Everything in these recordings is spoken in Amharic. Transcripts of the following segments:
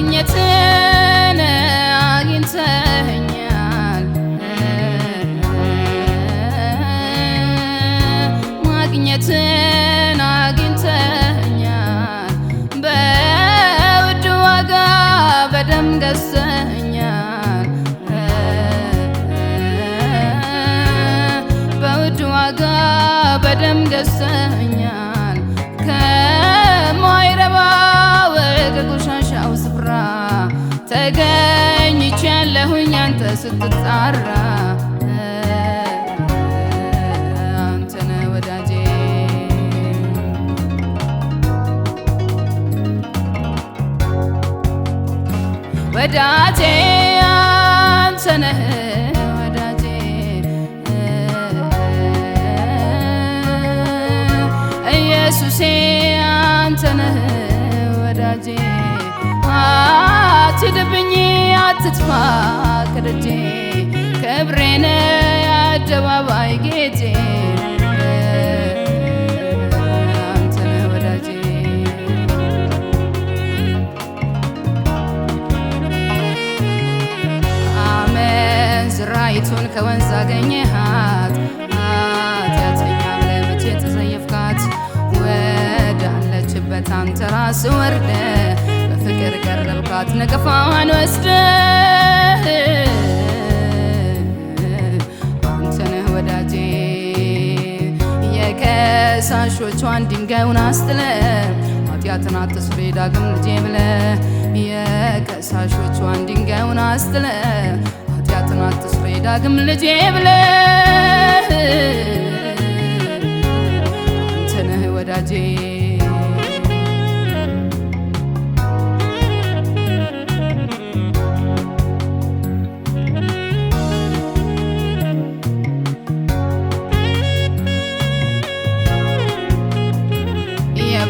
ማግኘትን አግኝተኸኛል ማግኘትን አግኝተኸኛል በውድ ዋጋ በደም ገዝተኸኛል በውድ ዋጋ በደም ገዝተኸኛል ከማይረባው ከቆሻሻው ስፍራ ተገኝቻለሁኝ አንተ ስትጣራ አንተ ነህ ወዳጄ ወዳጄ አንተ ነህ ወዳጄ ኢየሱሴ አንተ ነህ ወዳጄ አትሂድብኝ አትጥፋ ከደጄ ክብሬን የአደባባይ ጌጤ አንተ ነህ ወዳጄ አመንዝራይቱን ከወንዝ አገኘሃት ኃጢአተኛ ብለህ መቼ ተጸየፍካት ወዳለችበት አንተ ራስህ ወርደህ ፍቅር ቀረብካት ነቀፋዋን ወስደህ አንተ ነህ ወዳጄ የከሳሾቿን ድንጋዩን አስጥለህ ኃጢአትን አትስሪ ዳግም ልጄ ብለህ የከሳሾቿን ድንጋዩን አስጥለህ ኃጢአትን አትስሪ ዳግም ልጄ ብለህ አንተ ነህ ወዳጄ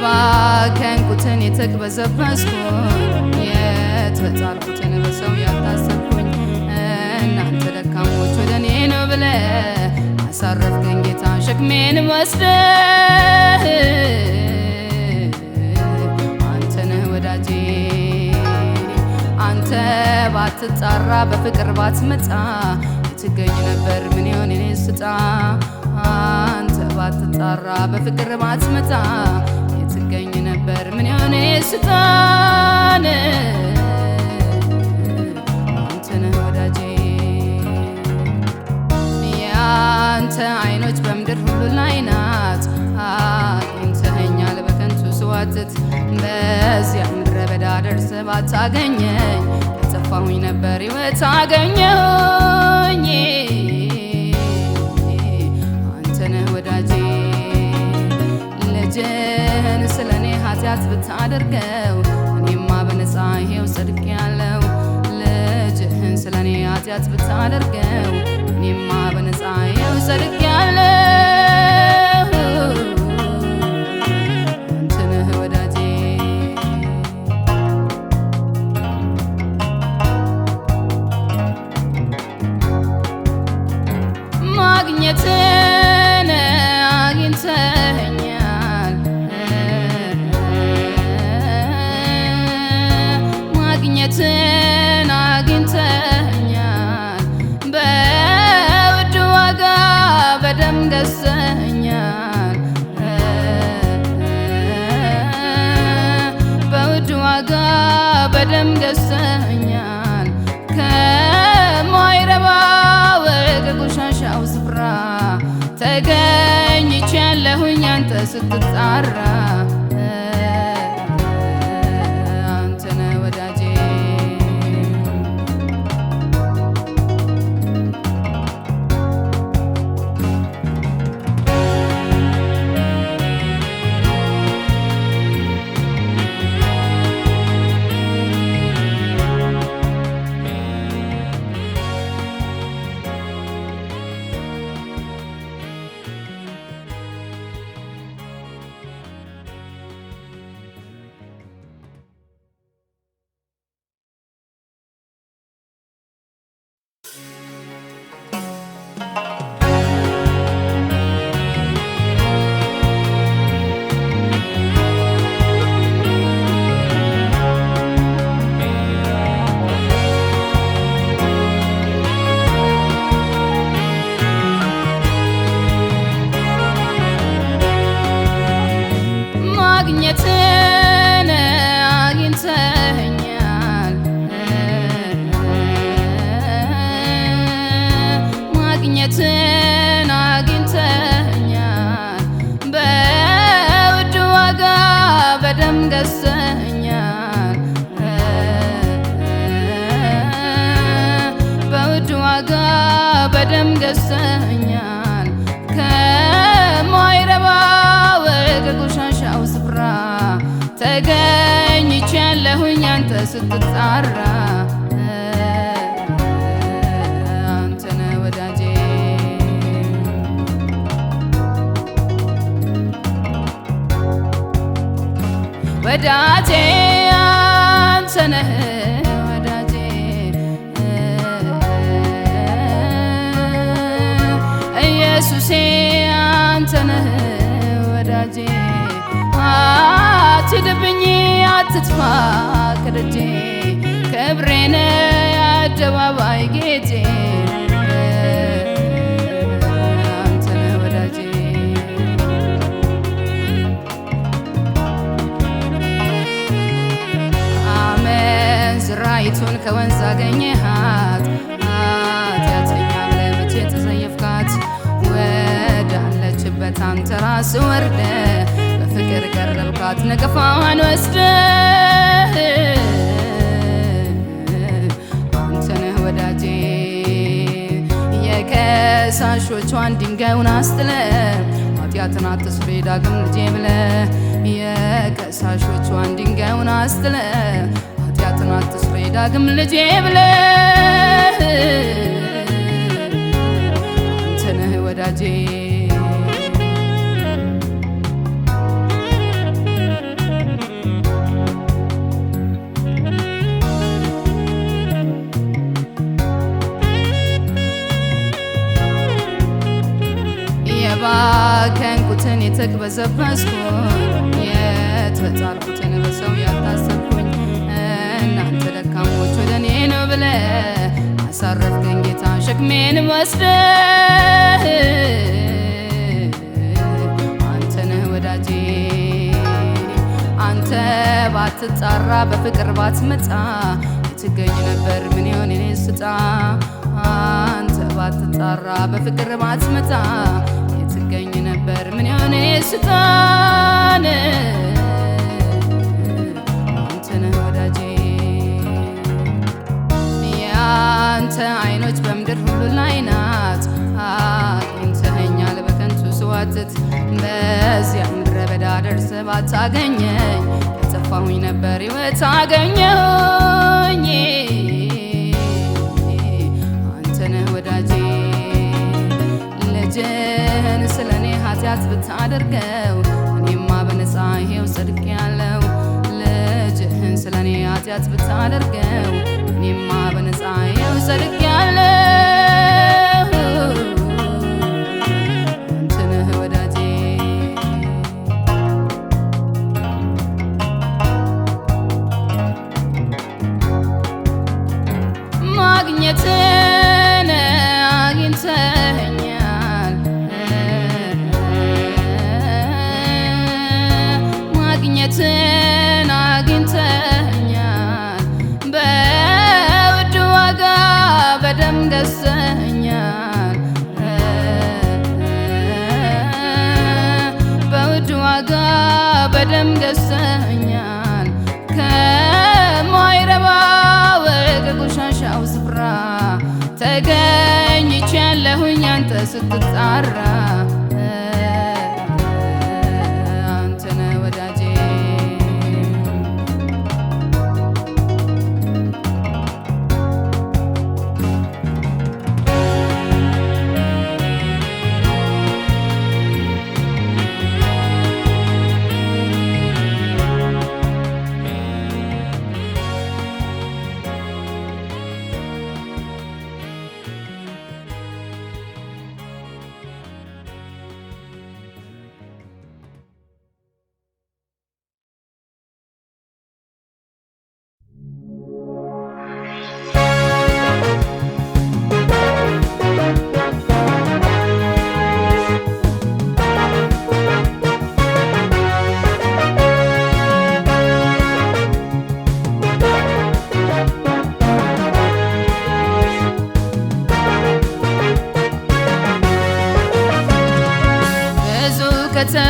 የባከንኩትን የተቅበዘበዝኩኝ የተጣልኩትን በሰው ያልታሰብኩኝ እናንተ ደካሞች ወደ እኔ ነው ብለህ አሳረፍከኝ ጌታ ሸክሜን ወስደህ አንተ ነህ ወዳጄ አንተ ባትጣራ በፍቅር ባትመጣ የትገኝ ነበር ምን ይሆን እኔ ስጣ አንተ ባትጣራ በፍቅር ባትመጣ የትገኝ ነበር ምን ይሆን እኔ ስጣን አንተ ነህ ወዳጄ የአንተ አይኖች በምድር ሁሉ ላይ ናት አግኝተኸኛል በከንቱ ስዋትት በዚያ ምድረ በዳ ደርሰህ ባታገኘኝ የጠፋሁኝ ነበር ሕይወት አገኘሁኝ አንተ ነህ ወዳጄ ልጅህን ስለኔ ኃጢአት ብታደርገው እኔማ በነፃ ይሄው ጸድቄአለሁ ልጅህን ስለኔ ኃጢአት ብታደርገው እኔማ በነፃ ይሄው ጸድቄአለሁ አንተ ነህ ወዳጄ ማግኘትን አግኝተኸኛል ማግኘትን አግኝተኸኛል በውድ ዋጋ በደም ገዝተኸኛል በውድ ዋጋ በደም ገዝተኸኛል ከማይረባው ከቆሻሻው ስፍራ ተገኝቻለሁኝ አንተ ስትጣራ አንተ ነህ ወዳጄ ስትጣራ አንተነ ወዳጄ ወዳጄ አንተነ ወዳጄ ኢየሱሴ አንተነ ወዳጄ አትሂድብኝ አትጥፋ ከደጄ ክብሬነ አደባባይ ጌጤ አንተነ ወዳጄ አመንዝራይቱን ከወንዝ አገኘሃት ኃጢአተኛ ብለህ መቼ ተጸየፍካት ወዳለችበት አንተ ራስህ ወርደህ በፍቅር ቀረብካት ነቀፋዋን ወስደህ አንተ ነህ ወዳጄ የከሳሾቿን ድንጋዩን አስጥለህ ኃጢአትን አትስሪ ዳግም ልጄ ብለህ የከሳሾቿን ድንጋዩን አስጥለህ ኃጢአትን አትስሪ ዳግም ልጄ ብለህ አንተ ነህ ወዳጄ የባከንኩትን የተቅበዘበዝኩኝ የተጣልኩትን በሰው ያልታሰብኩኝ እናንተ ደካሞች ወደ እኔ ነው ብለህ አሳረፍከኝ ጌታ ሸክሜን ወስደህ አንተ ነህ ወዳጄ አንተ ባትጣራ በፍቅር ባትመጣ የትገኝ ነበር ምን ይሆን እኔ ስጣ አንተ ባትጣራ በፍቅር ባትመጣ የትገኝ ነበር ምን ይሆን እኔ ስጣን አንተ ነህ ወዳጄ የአንተ አይኖች በምድር ሁሉ ላይ ናት አግኝተኸኛል በከንቱ ስዋትት በዚያ ምድረ በዳ ደርሰህ ባታገኘኝ የጠፋሁኝ ነበር ሕይወት አገኘሁኝ አንተ ነህ ወዳጄ ልጅህን ስለኔ ኃጢአት ብታደርገው እኔማ በነፃ ይሄው ጸድቄአለሁ ልጅህን ስለኔ ኃጢአት ብታደርገው እኔማ በነፃ ይሄው ጸድቄአለሁ አንተ ነህ ወዳጄ ማግኘትን አግኝተኸኛል ማግኘትን አግኝተኸኛል በውድ ዋጋ በደም ገዝተኸኛል በውድ ዋጋ በደም ገዝተኸኛል ከማይረባው ከቆሻሻው ስፍራ ተገኝቻለሁኝ አንተ ስትጣራ አንተ ነህ ወዳጄ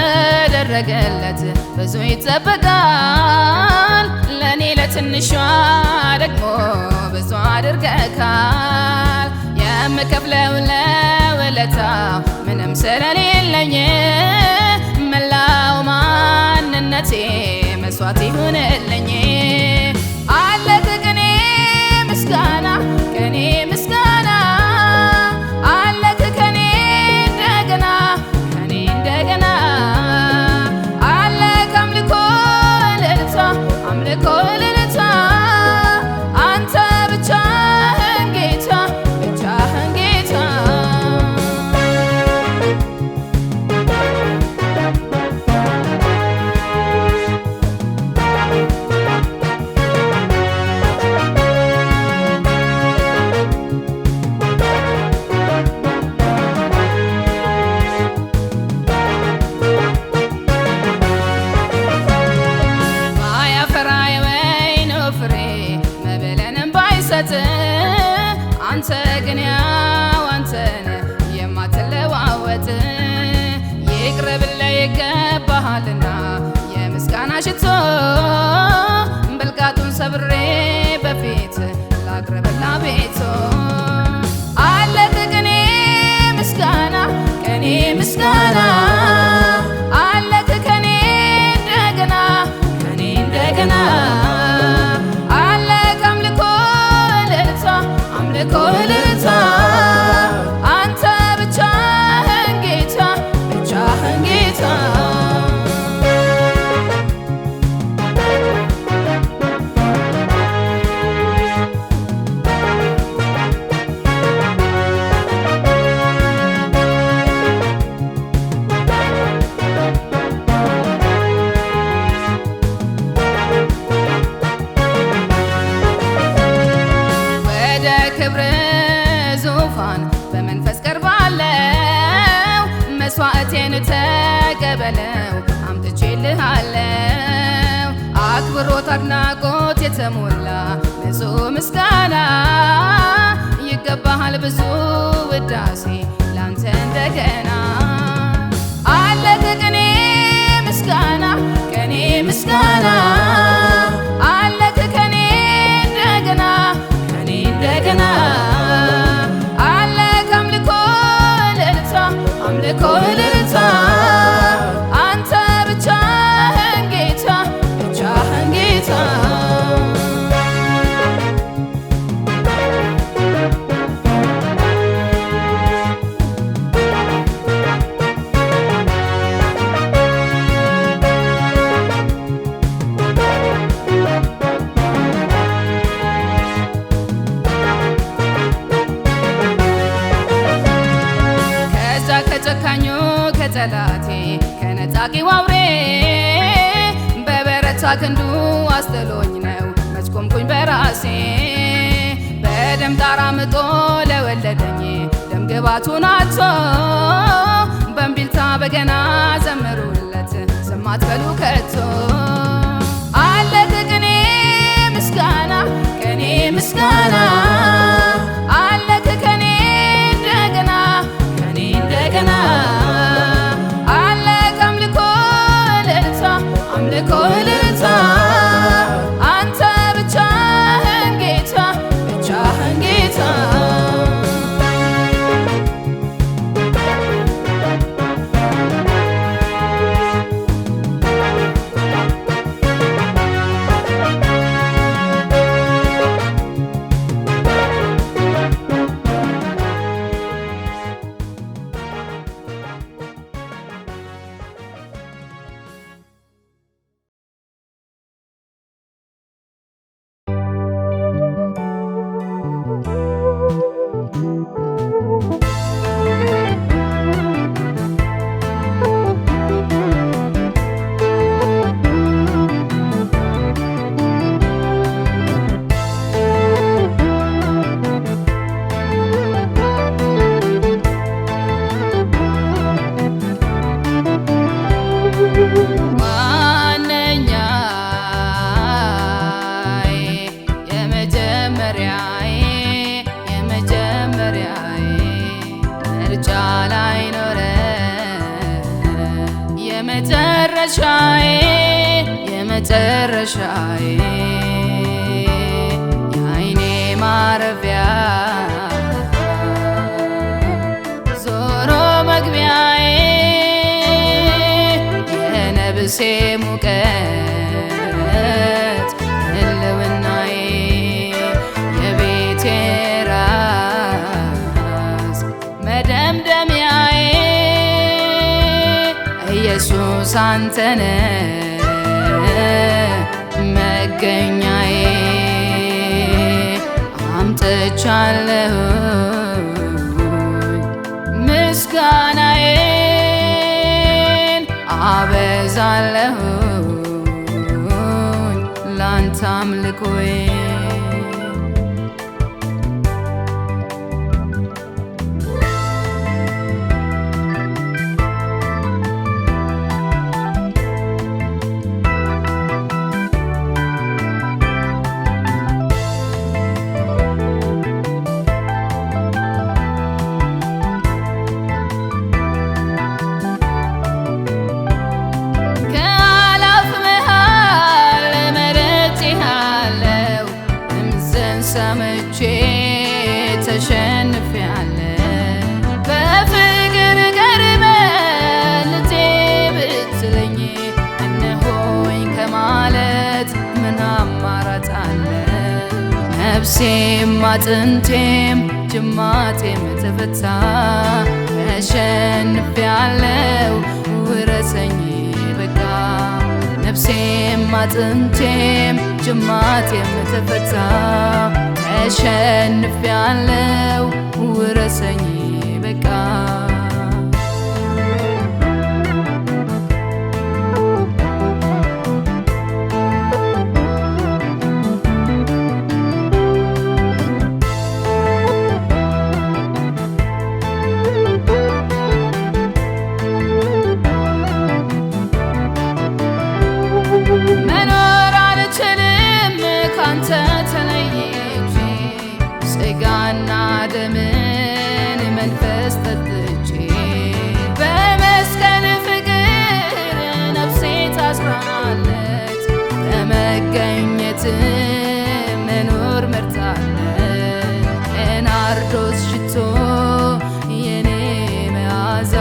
ከተደረገለት ብዙ ይጠበቃል ለኔ ለትንሿ ደግሞ ብዙ አድርገካል የምከፍለው ለውለታ ምንም ስለሌለኝ መላው ማንነቴ መስዋዕት ይሁንልኝ አለ ይገባሃልና የምስጋና ሽቶ ብልቃጡን ሰብሬ በፊት ላቅርብላ ቤቶ አለህ ቅኔ ምስጋና ቅኔ ምስጋና አለህ ከኔ እንደገና ከኔ እንደገና አለህ አምልኮ እልልታ አምልኮ እልልታ አንተ ብቻህን ጌታ ብቻህን ጌታ ክብር ዙፋን በመንፈስ ቀርባለው መስዋዕቴን ተቀበለው አምጥቼልሃለው አክብሮት አድናቆት የተሞላ ንጹሕ ምስጋና ይገባሃል ብዙ ውዳሴ ላንተ እንደገና አለህ ቅኔ ምስጋና ቅኔ ምስጋና አለህ ከኔ እንደገና እንደገና አለህ አምልኮ እልልታ አምልኮ እልልታ አንተ ብቻህን ጌታ ብቻህን ጌታ ከጨካኙ ከጠላቴ ከነጣቂው አውሬ በበረታ ክንዱ አስጥሎኝ ነው መች ቆምኩኝ በራሴ በደም ጣር አምጦ ለወለደኝ ደም ግባቱን አጥቶ በእምቢልታ በገና ዘምሩለት ዝም አትበሉ ከቶ አለህ ቅኔ ምስጋና ቅኔ ምስጋና አለህ ከኔ እንደገና ከኔ እንደገና አለህ አምልኮ እልልታ አምልኮ እልልታ አንተ ብቻህን ጌታ ብቻህን ጌታ የመጨረሻዬ የዓይኔ ማረፊያ ዞሮ መግቢያዬ የነብሴ ሙቀት ህልውናዬ የቤቴ ራስ መደምደሚያዬ ኢየሱስ አንተነ መገኛዬ አምጥቻለሁ ምስጋናዬን አበዛለሁ ላንተ አምልኮዬ ነፍሴም አጥንቴም ጅማቴም ተፈታ። ተሸንፌአለሁ ውረሰኝ በቃ። ነፍሴም አጥንቴም ጅማቴም ተፈታ። ተሸንፌአለሁ ውረሰኝ በቃ። መኖር አልችልም ካንተ ተለይቼ፣ ሥጋና ደምን መንፈስ ጠጥቼ። በመስቀል ፍቅር ነፍሴ ታስራለች፣ በመገኘት መኖር መርጣለች። የናርዶስ ሽቶ የኔ መዓዛ፣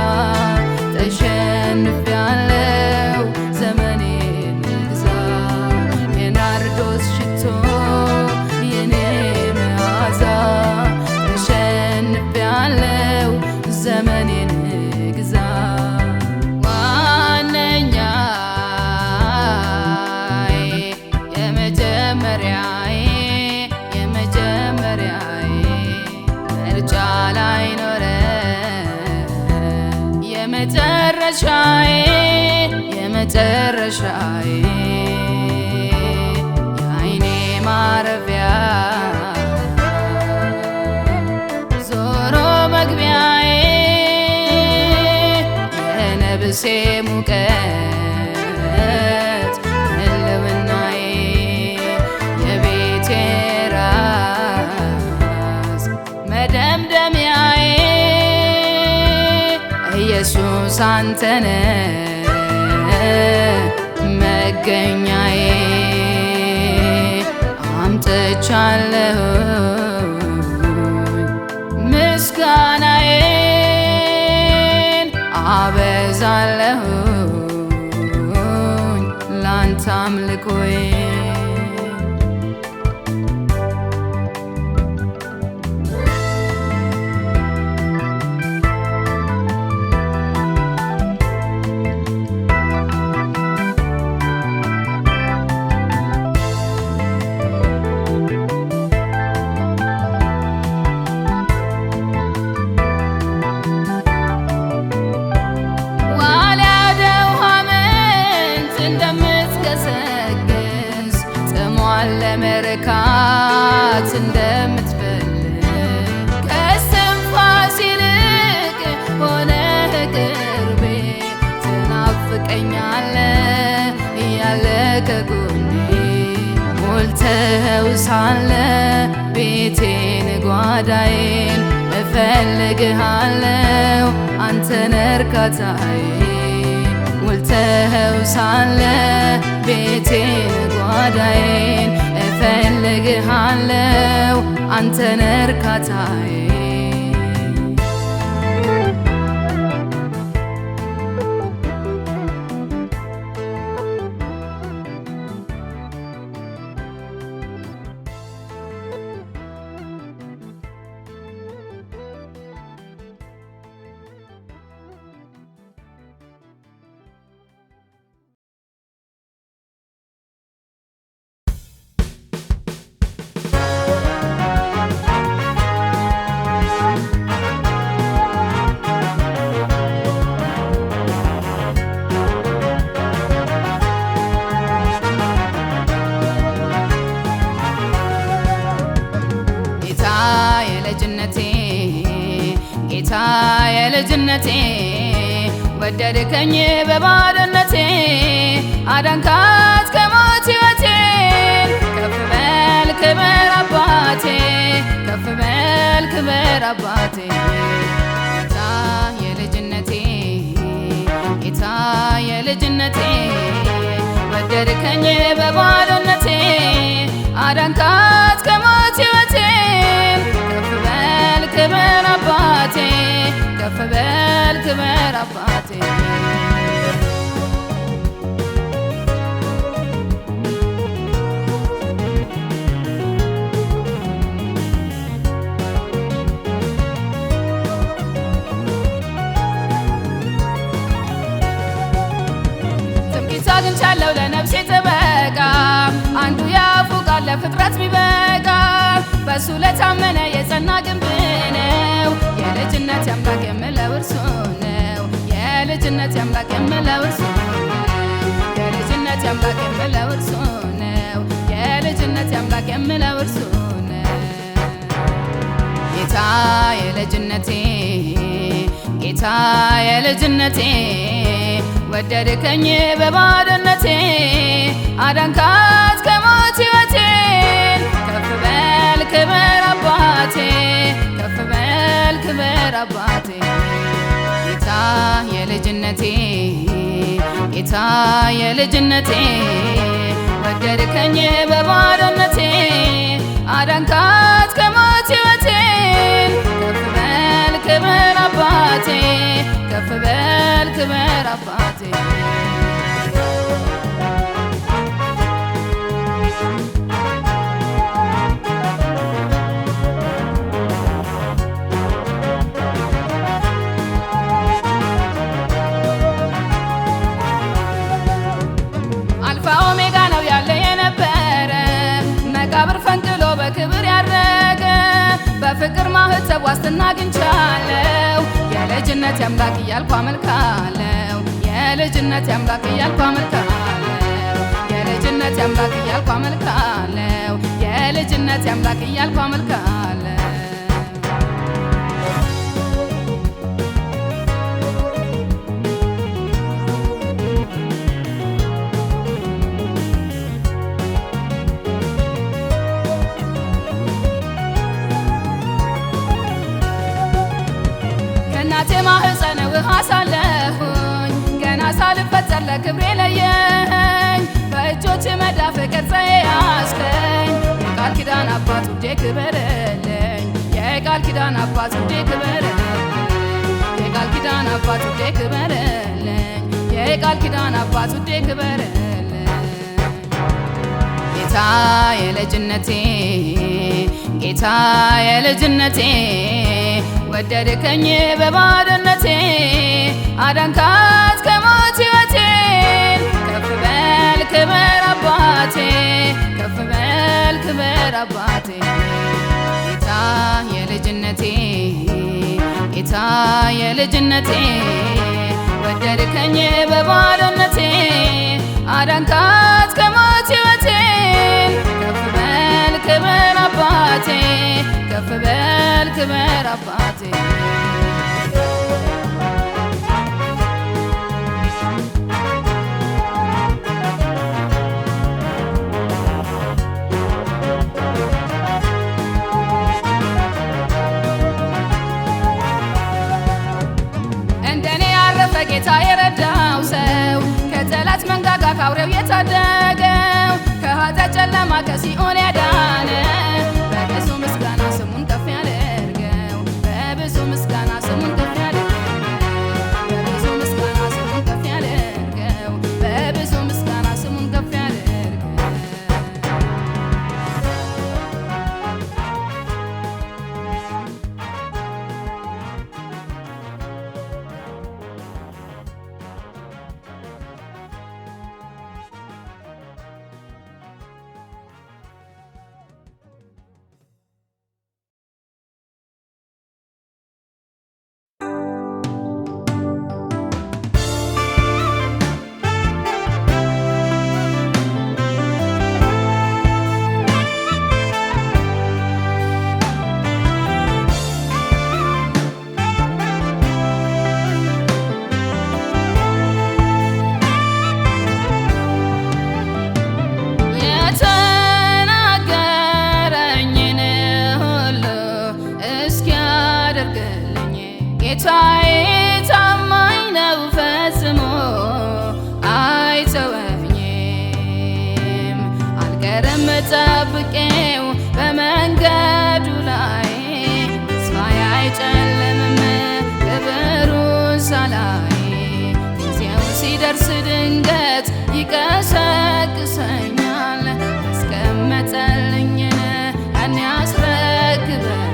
ተሸንፌአለሁ ዘመኔን ግዛ። የናርዶስ ሽቶ የኔ መዓዛ፣ ተሸንፌአለሁ ዘመኔን ግዛ። ዋነኛዬ የመጀመሪያዬ ምርጫ ላይኖረ፣ የመጨረሻዬ የዓይኔ ማረፊያ፣ ዞሮ መግቢያዬ፣ የነፍሴ ሙቀት ህልውናዬ፣ የቤቴ ራስ መደምደሚያዬ። ኢየሱስ አንተነ መገኛዬ፣ አምጥቻለሁ ምስጋናዬን አበዛለሁ ላንተ አምልኮዬን። ለመርካት እንደምትፈልግ ከእስትንፋስ ይልቅ ሆነህ ቅርቤ፣ ትናፍቀኛለህ እያለ ከጎኔ። ሞልተኸው ሳለ ቤቴን ጓዳዬን፣ እፈልግሃለሁ አንተን እርካታዬ። ሞልተኸው ሳለ ቤቴን ጓዳዬን፣ እፈልግሃለሁ አንተን እርካታዬ። ጌታ የልጅነቴ ወደድከኝ በባዶነቴ አዳንካት ከሞት ሕይወቴን። ከፍ በል ክበር አባቴ፣ ከፍ በል ክበር አባቴ። ጌታ የልጅነቴ ጌታ የልጅነቴ ወደድከኝ በባዶነቴ አዳንካት ከሞት ሕይወቴን። ከፍ በል ክበር አባቴ፣ ከፍ በል ክበር አባቴ። አግኝቻለሁ ለነፍሴ ጥበቃ አንዱ ያፉ ቃል ለፍጥረት ሚበቃ በሱ ለታመነ የጸና ግንብ ነው የልጅነት አምላክ የምለው እርሱ ነው የልጅነት አምላክ የምለው እርሱ ነው የልጅነት አምላክ የምለው እርሱ ነው የልጅነት አምላክ የምለው እርሱ ነው ጌታ የልጅነቴ ጌታ የልጅነቴ ወደድከኝ በባዶነቴ አዳንካት ከሞት ሕይወቴን ከፍ በል ክበር አባቴ ከፍ በል ክበር አባቴ ጌታ የልጅነቴ ጌታ የልጅነቴ ወደድከኝ በባዶነቴ አዳንካት ከሞት ሕይወቴን ከፍ በል ክበር አባቴ ከፍ በል ክበር አባቴ አልፋ ኦሜጋ ነው ያለ የነበረ መቃብር ፈንቅሎ በክብር ያረገ በፍቅር ማህተብ ዋስትና አግኝቻለሁ የልጅነት አምላክ እያልኩ አመልካለሁ የልጅነት አምላክ እያልኩ አመልካለሁ የልጅነት አምላክ እያልኩ አመልካለሁ የልጅነት አምላክ እያልኩ አመልካለሁ እናቴ ማህፀን ውሃ ሳለሁኝ ገና ሳልፈጠር ለክብሬ ለየኝ በእጆች መዳፍ ቀርጸህ ያዝከኝ የቃል ኪዳን አባት ውዴ ክበርልኝ የቃል ኪዳን አባት ውዴ ክበርልኝ የቃል ኪዳን አባት ውዴ ክበርልኝ የቃል ኪዳን አባት ውዴ ክበርልኝ ጌታ የልጅነቴ ጌታ የልጅነቴ ወደድከኝ በባዶነቴ አዳንካት ከሞት ሕይወቴን ከፍ በል ክበር አባቴ ከፍ በል ክበር አባቴ ጌታ የልጅነቴ ጌታ የልጅነቴ ወደድከኝ በባዶነቴ አዳንካት ከሞት ሕይወቴን ከፍ በል ክበር አባቴ ከፍ በል ክበር አባቴ እንደኔ ያረፈ ጌታ የረዳው ሰው ከጠላት መንጋጋ ካውሬው የታደገው ከኃጢአት ጨለማ ከሲኦል ያዳነ በብዙ ምስጋና ስሙን ከፍ ያደርገው በብዙ ምስጋና ስሙን ከፍ ያደርገው በብዙ ምስጋና ስሙን ከፍ ያደርገው በብዙ ምስጋና ስሙን ከፍ ያደርገው ጌታዬ ታማኝ ነው ፈጽሞ አይተወኝም አልቀርም ጠብቄው በመንገዱ ላይ ተስፋዬ አይጨልምም ክብሩን ሳላይ ጊዜው ሲደርስ ድንገት ይቀሰቅሰኛል ያስቀመጠልኝን ያን ያስረክበኛል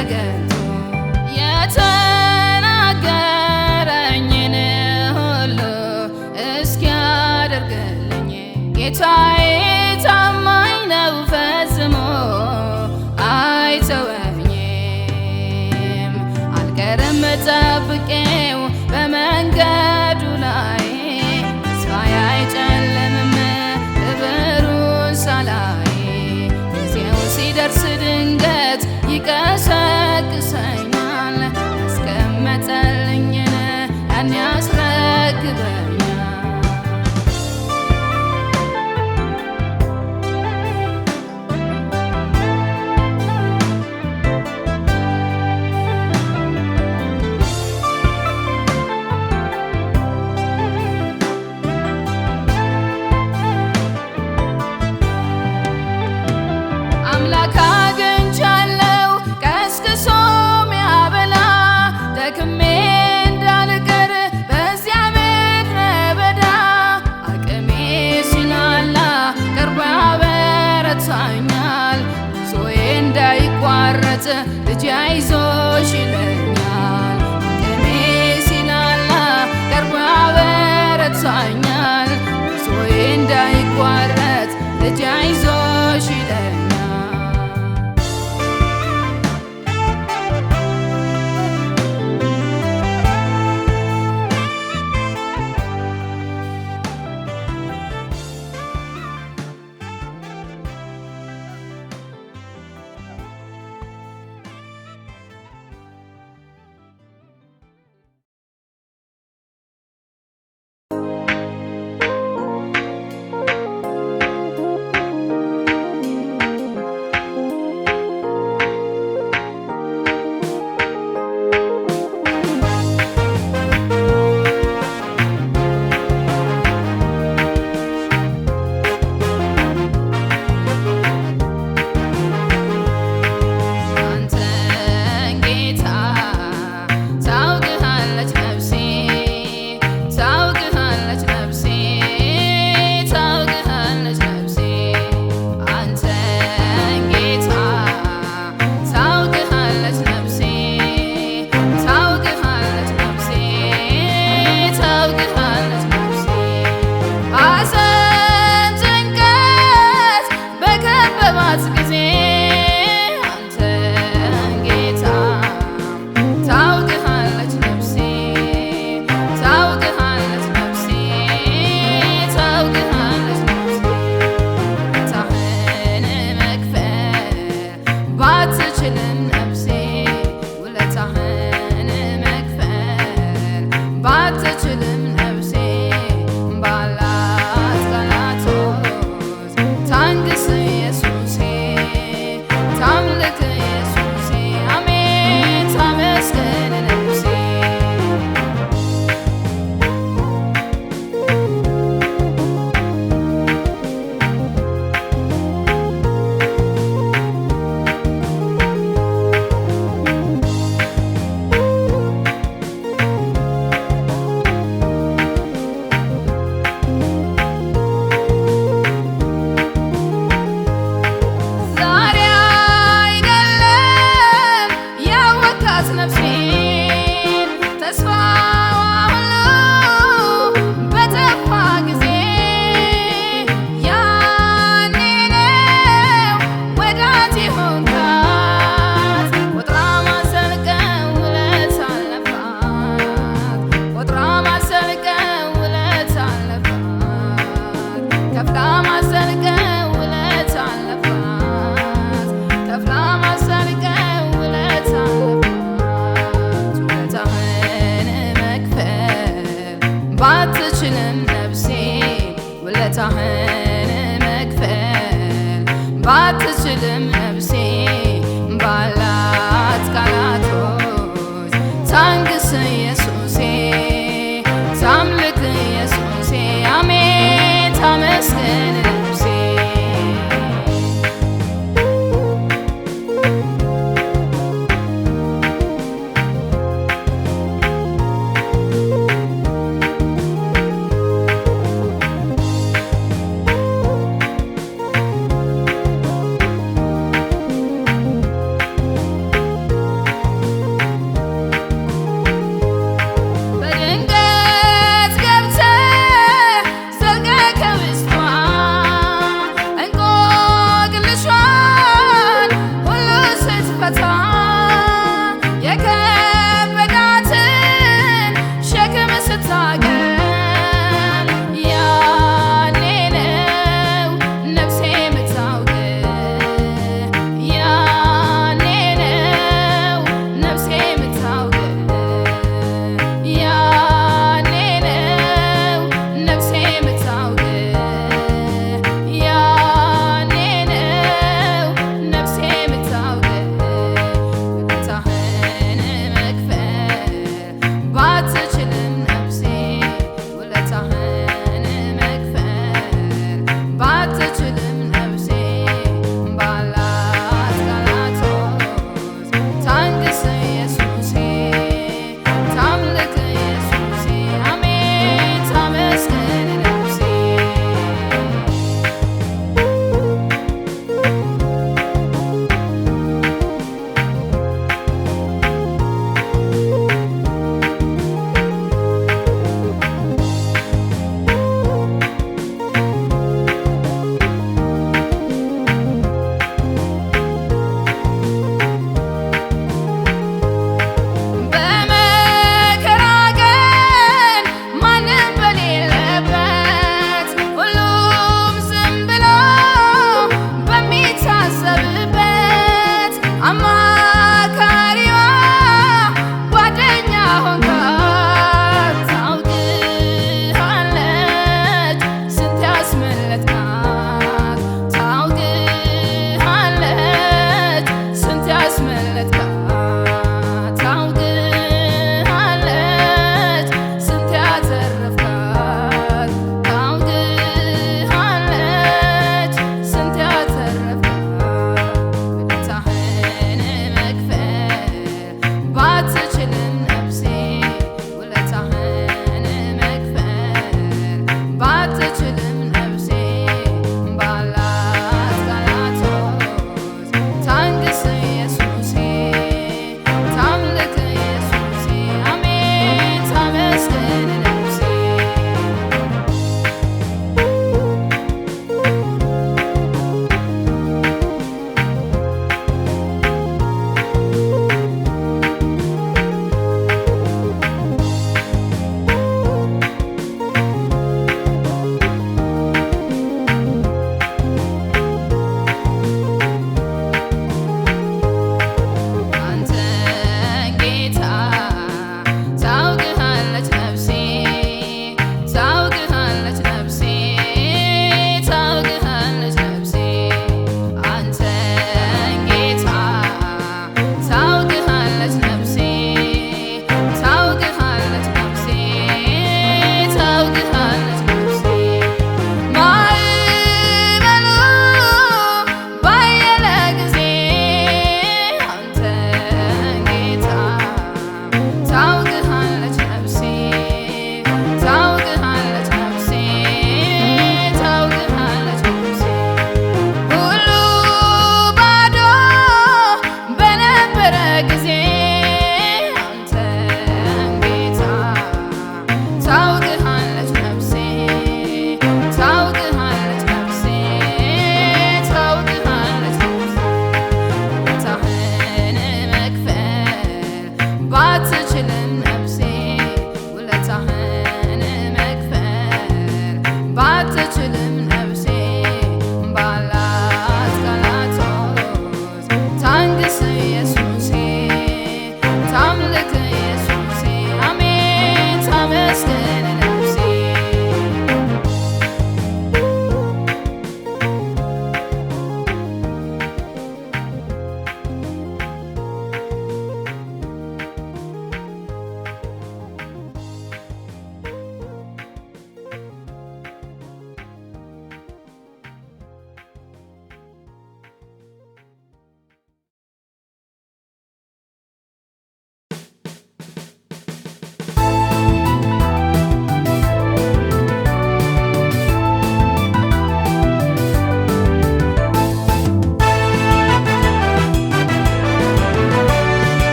ተገኝቶ የተናገረኝን ሁሉ እስኪያደርግልኝ ጌታዬ ታማኝ ነው ፈጽሞ አይተወኝም። አልቀርም ጠብቄው በመንገዱ ላይ ተስፋዬ አይጨልምም ክብሩን ሳላይ ጊዜው ሲደርስ ድንገት ይቀሰቅሰኛል ያስቀመጠልኝን ያን ያስረክበኛል። አምላክ አግኝቻለሁ ቀስቅሶ ሚያበላ ደክሜ እንዳልቀር በዚያ ምድረ በዳ አቅሜ ሲላላ ቅርቡ ያበረታኛል ጉዞዬ እንዳይቋረጥ ልጄ አይዞሽ ይለኛል። አቅሜ ሲላላ ቅርቡ ያበረታኛል ጉዞዬ እንዳይቋረጥ ልጄ አይዞሽ ይለኛል። ባትችልም ነፍሴ ውለታህን መክፈል ባትችልም ነፍሴ ባላት ቃላቶች ታንግስ ኢየሱሴ ታምልክ ኢየሱሴ አሜን ታመስግን ነፍሴ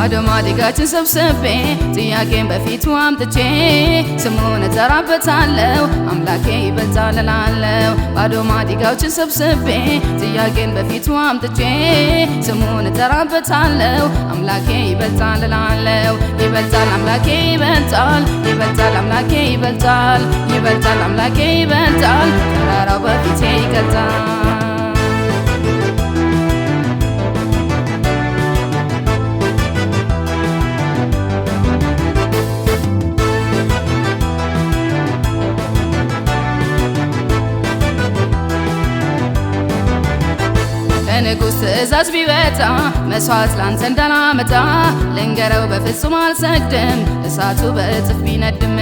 ባዶ ማዲጋችን ሰብስቤ ጥያቄን በፊቱ አምጥቼ ስሙን እጠራበታለሁ አምላኬ ይበልጣል እላለሁ። ባዶ ማዲጋችን ሰብስቤ ጥያቄን በፊቱ አምጥቼ ስሙን እጠራበታለሁ አምላኬ ይበልጣል እላለሁ። ይበልጣል አምላኬ ይበልጣል፣ ይበልጣል አምላኬ ይበልጣል፣ ይበልጣል አምላኬ ይበልጣል፣ ተራራው በፊቴ ይገልጣል። ከንጉሥ ትእዛዝ ቢወጣ መስዋዕት ላንተ እንዳላመጣ ልንገረው በፍጹም አልሰግድም እሳቱ በእጥፍ ቢነድም።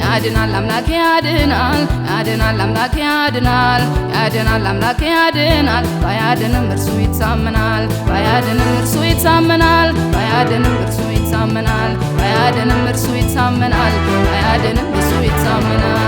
ያድናል አምላኬ ያድናል፣ ያድናል አምላኬ ያድናል፣ ያድናል አምላኬ ያድናል። ባያድንም እርሱ ይታመናል፣ ባያድንም እርሱ ይታመናል፣ ባያድንም እርሱ ይታመናል፣ ባያድንም እርሱ ይታመናል፣ ባያድንም እርሱ ይታመናል።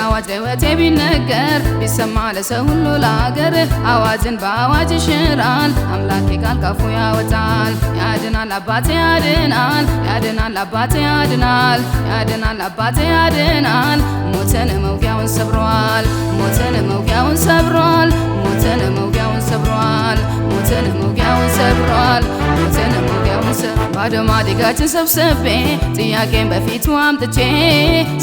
አዋጅ ለሕይወቴ ቢነገር ቢሰማ ለሰው ሁሉ ለአገር አዋጅን በአዋጅ ይሽራል አምላኬ ቃል ካፉ ያወጣል። ያድናል አባቴ ያድናል፣ ያድናል አባቴ ያድናል፣ ያድናል አባቴ ያድናል። ሞትን መውጊያውን ሰብሯል፣ ሞትን መውጊያውን ሰብሯል፣ ሞትን መውጊያውን ሰብሯል፣ ሞትን መውጊያውን ሰብሯል፣ ሞትን መውጊያውን ሰብሯል። ባዶ ማዲጋችን ሰብስቤ ጥያቄን በፊቱ አምጥቼ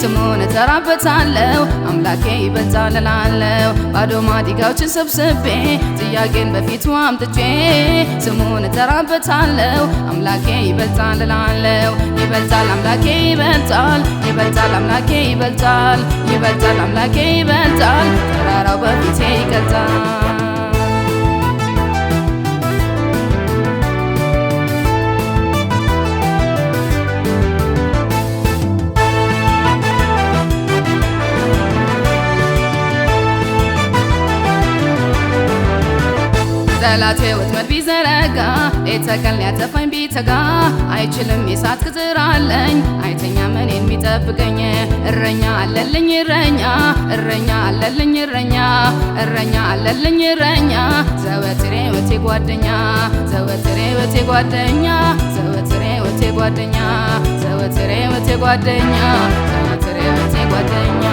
ስሙን እጠራበታለሁ አምላኬ ይበልጣል እላለሁ። ባዶ ማዲጋዎችን ሰብስቤ ጥያቄን በፊቱ አምጥቼ ስሙን እጠራበታለሁ አምላኬ ይበልጣል እላለሁ። ይበልጣል አምላኬ ይበልጣል፣ ይበልጣል አምላኬ ይበልጣል፣ ይበልጣል አምላኬ ይበልጣል፣ ተራራው በፊቴ ይገልጣል። ጠላቴ ወጥመድ ቢዘረጋ ሌት ተቀን ሊያጠፋኝ ቢተጋ አይችልም የእሳት ቅጥር አለኝ አይተኛም እኔን የሚጠብቀኝ። እረኛ አለልኝ እረኛ፣ እረኛ አለልኝ እረኛ፣ እረኛ አለልኝ እረኛ፣ ዘወትር ሕይወቴ ጓደኛ፣ ዘወትር ሕይወቴ ጓደኛ፣ ዘወትር ሕይወቴ ጓደኛ፣ ዘወትር ሕይወቴ ጓደኛ፣ ዘወትር ሕይወቴ ጓደኛ።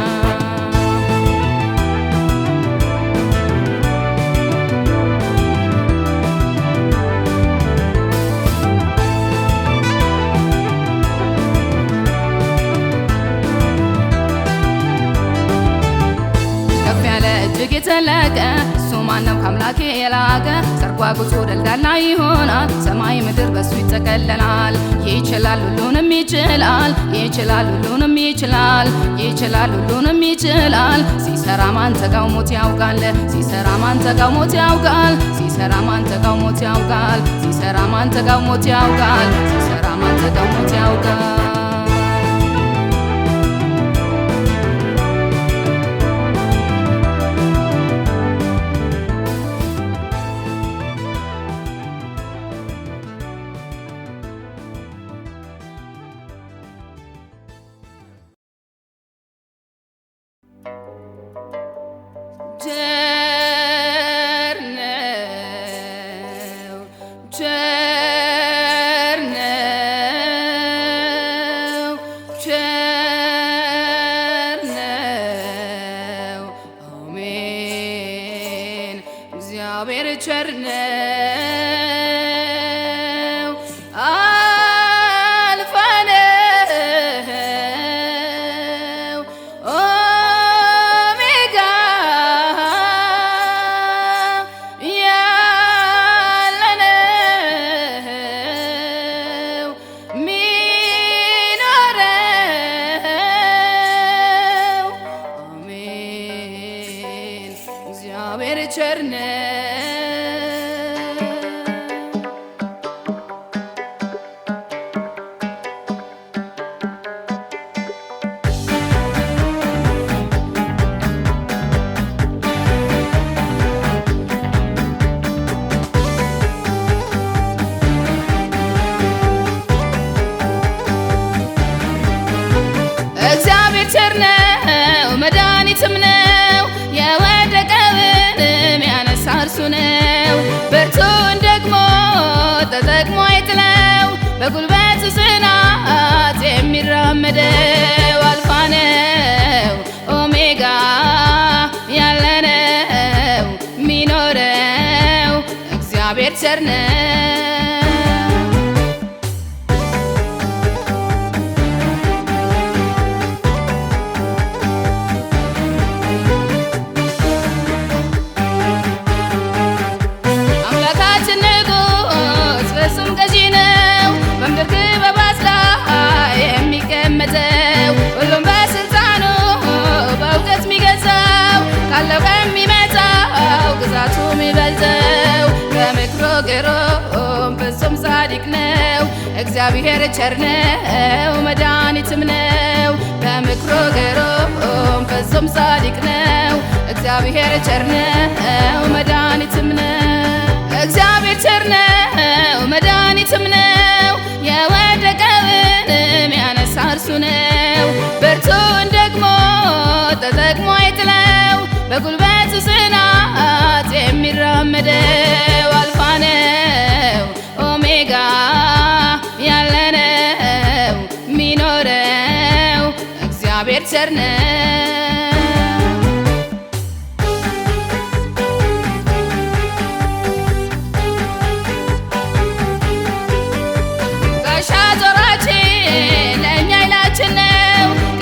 እጅግ የተለቀ እሱ ማነው ከአምላኬ የላቀ? ሰርጓጉቱ ደልዳላ ይሆናል ሰማይ ምድር በሱ ይጠቀለላል። ይችላል ሁሉንም ይችላል፣ ይችላል ሁሉንም ይችላል፣ ይችላል ሁሉንም ይችላል። ሲሰራ ማን ተቃውሞት ያውቃል? ሲሰራ ማን ተቃውሞት ያውቃል? ሲሰራ ማን ተቃውሞት ያውቃል? ሲሰራ ማን ተቃውሞት ያውቃል? ሲሰራ ማን ተቃውሞት ያውቃል? እግዚአብሔር ቸር ነው አልፋ ነው ቸር ነው መድኃኒትም ነው የወደቀውንም ያነሳ እርሱ ነው። ብርቱን ደግሞ ተጠቅሞ አይጥለው በጉልበቱ ጽናት የሚራመደው አልፋ ነው ኦሜጋ ያለነው ሚኖረው እግዚአብሔር ቸር ነው። በምድር ክበባት ላይ የሚቀመጠው ሁሉም በስልጣኑ በእውቀት የሚገዛው ካለው ከሚመጣው ግዛቱ የሚበልጠው ከምክሩ ግሩም ፍጹም ጻድቅ ነው እግዚአብሔር ቸር ነው መድኃኒትም ነው። ከምክሩ ግሩም ፍጹም ጻድቅ ነው እግዚአብሔር ቸር ነው መድኃኒትም ነው። እግዚአብሔር ቸር ነው መድኃኒትም ነው የወደቀውንም ያነሳ እርሱ ነው። ብርቱን ደግሞ ተጠቅሞ አይጥለው በጉልበቱ ጽናት የሚራመደው አልፋ ነው ኦሜጋ ያለነው ሚኖረው እግዚአብሔር ቸር ነው።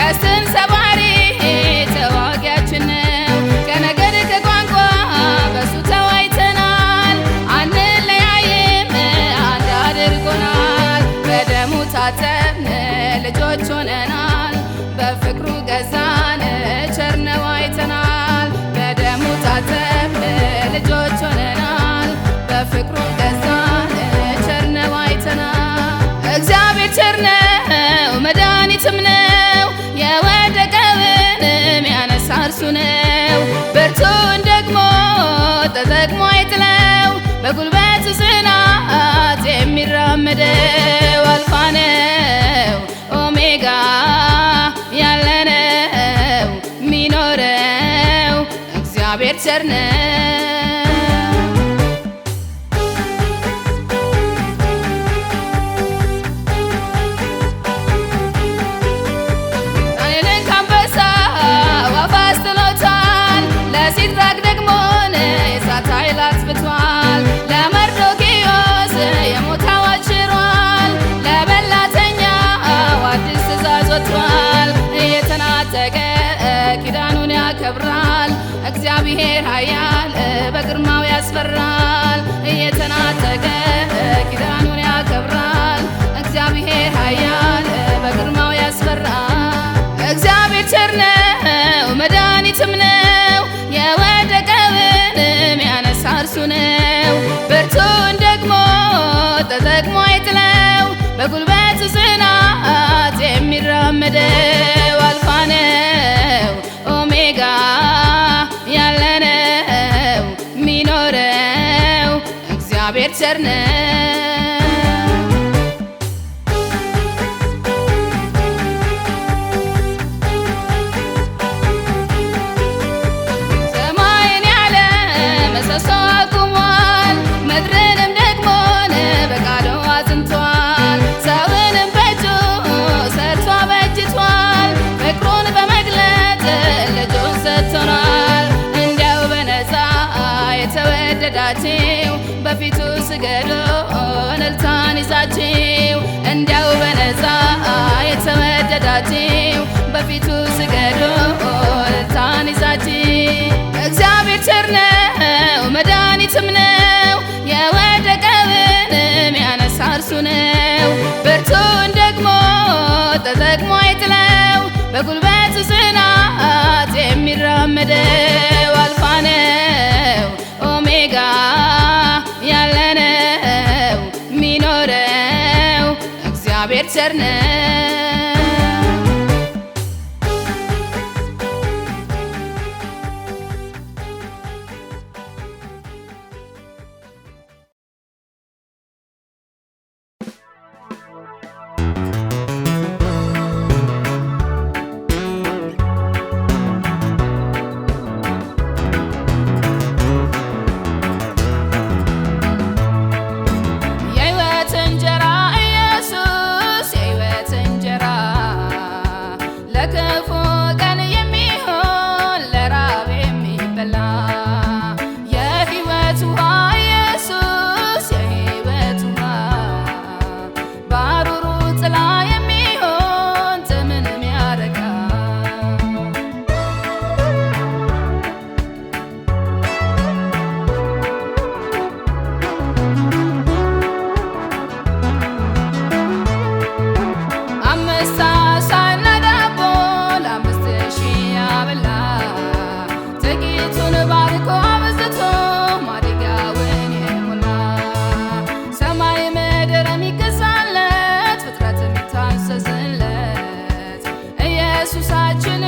ቀስትን ሰባሪ ተዋጊያችን ነው። ከነገድ ከቋንቋ በሱ ተዋይተናል። አንለያይም አንድ አድርጎናል። በደሙ ታጠብን ልጆች ሆነናል። በፍቅሩ ገዛን ቸር ነው አይተናል። በደሙ ታጠብን ልጆች ሆነናል። በፍቅሩ ገዛን ቸር ነው አይተናል። እግዚአብሔር ቸር ነው መድኃኒትም ነው የወደቀውንም ያነሳ እርሱ ነው። ብርቱን ደግሞ ተጠቅሞ አይጥለው በጉልበቱ ጽናት የሚራመደው አልፋ ነው ኦሜጋ ያለነው ሚኖረው እግዚአብሔር ቸር ነው። ለሲድራቅ ደግሞ የእሳት ኃይል አጥፍቷል። ለመርዶክዮስ የሞት አዋጅ ሽሯል። ለበላተኛው አዲስ ትእዛዝ ወጥቷል። እየተናጠቀ ኪዳኑን ያከብራል። እግዚአብሔር ኃያል በግርማው ያስፈራል። እየተናጠቀ ኪዳኑን ያከብራል። እግዚአብሔር ኃያል በግርማው ያስፈራል። እግዚአብሔር ቸር ነው መድኃኒትም ነው የወደቀውንም ያነሳ እርሱ ነው። ብርቱን ደግሞ ተጠቅሞ አይጥለው በጉልበቱ ጽናት የሚራመደው አልፋ ነው ኦሜጋ ያለነው ሚኖረው እግዚአብሔር ቸር ነው። ምሰሶ አቁሟል። ምድርንም ደግሞ በቃሉ አጽንቷል። ሰውንም በእጁ ሰርቶ አበጅቷል። ፍቅሩን በመግለጥ ልጁን ሰጥቶናል። እንዲያው በነፃ የተወደዳችሁ በፊቱ ስገዱ እልልታን ይዛችሁ። እንዲያው በነፃ የተወደዳችሁ በፊቱ ስገዱ እልልታን ይዛችሁ። እግዚአብሔር ቸር ነው መድኃኒትም ነው የወደቀውንም ያነሳ እርሱ ነው። ብርቱን ደግሞ ተጠቅሞ አይጥለው በጉልበቱ ጽናት የሚራመደው አልፋ ነው ኦሜጋ ያለነው ሚኖረው እግዚአብሔር ቸር ነው። ለክፉ ቀን የሚሆን ለራብ የሚበላ የሕይወት ውሃ ኢየሱስ የሕይወት ውሃ ባሩሩ ጥላ የሚሆን ጥምን የሚያረካ አምስት ዓሣና ዳቦ ለአምስት ሺህ ያበላ ጥቂቱን ባርኮ አብዝቶ ማድጋውን የሞላ ሰማይ ምድር የሚገዛለት ፍጥረት የሚታዘዝለት ኢየሱሳችን